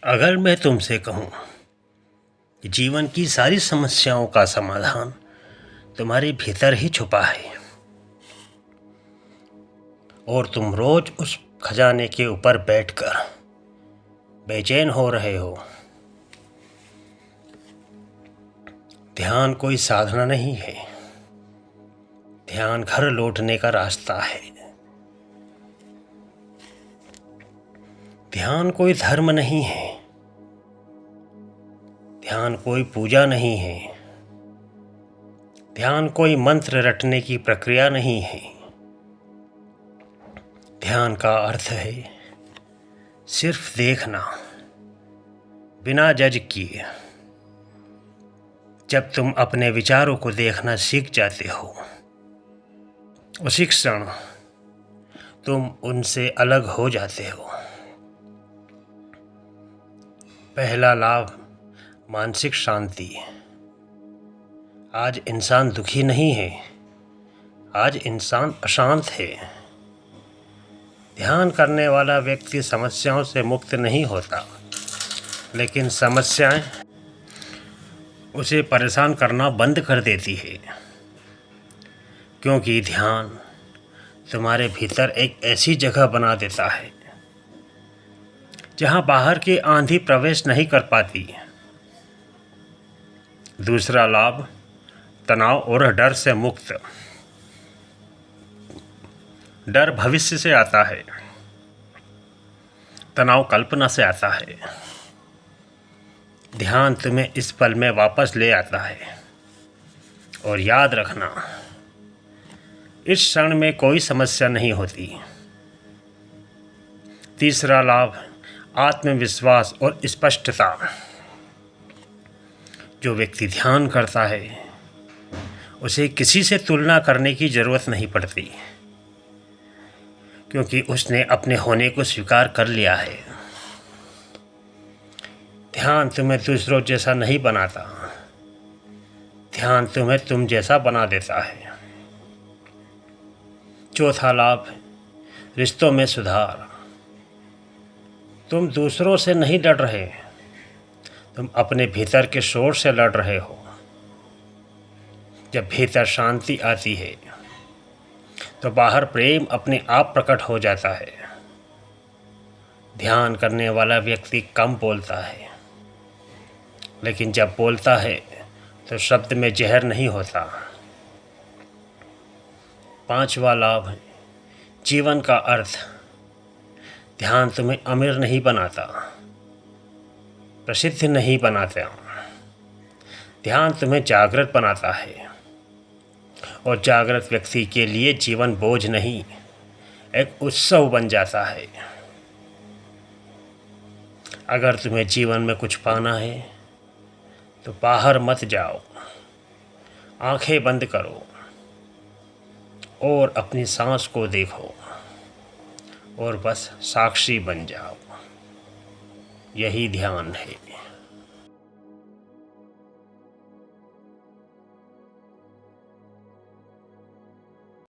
अगर मैं तुमसे कहूँ कि जीवन की सारी समस्याओं का समाधान तुम्हारे भीतर ही छुपा है और तुम रोज उस खजाने के ऊपर बैठकर बेचैन हो रहे हो। ध्यान कोई साधना नहीं है, ध्यान घर लौटने का रास्ता है। ध्यान कोई धर्म नहीं है, ध्यान कोई पूजा नहीं है, ध्यान कोई मंत्र रटने की प्रक्रिया नहीं है। ध्यान का अर्थ है सिर्फ देखना बिना जज किए। जब तुम अपने विचारों को देखना सीख जाते हो, उसी क्षण तुम उनसे अलग हो जाते हो। पहला लाभ मानसिक शांति। आज इंसान दुखी नहीं है, आज इंसान अशांत है। ध्यान करने वाला व्यक्ति समस्याओं से मुक्त नहीं होता, लेकिन समस्याएं उसे परेशान करना बंद कर देती है, क्योंकि ध्यान तुम्हारे भीतर एक ऐसी जगह बना देता है जहां बाहर की आंधी प्रवेश नहीं कर पाती। दूसरा लाभ तनाव और डर से मुक्त। डर भविष्य से आता है, तनाव कल्पना से आता है। ध्यान तुम्हें इस पल में वापस ले आता है। और याद रखना, इस क्षण में कोई समस्या नहीं होती। तीसरा लाभ आत्मविश्वास और स्पष्टता। जो व्यक्ति ध्यान करता है उसे किसी से तुलना करने की ज़रूरत नहीं पड़ती, क्योंकि उसने अपने होने को स्वीकार कर लिया है। ध्यान तुम्हें दूसरों जैसा नहीं बनाता, ध्यान तुम्हें तुम जैसा बना देता है। चौथा लाभ रिश्तों में सुधार। तुम दूसरों से नहीं लड़ रहे, तुम अपने भीतर के शोर से लड़ रहे हो। जब भीतर शांति आती है तो बाहर प्रेम अपने आप प्रकट हो जाता है। ध्यान करने वाला व्यक्ति कम बोलता है, लेकिन जब बोलता है तो शब्द में जहर नहीं होता। पांचवा लाभ जीवन का अर्थ। ध्यान तुम्हें अमीर नहीं बनाता, प्रसिद्ध नहीं बनाता। ध्यान तुम्हें जागृत बनाता है, और जागृत व्यक्ति के लिए जीवन बोझ नहीं, एक उत्सव बन जाता है। अगर तुम्हें जीवन में कुछ पाना है तो बाहर मत जाओ, आंखें बंद करो और अपनी सांस को देखो और बस साक्षी बन जाओ। यही ध्यान है।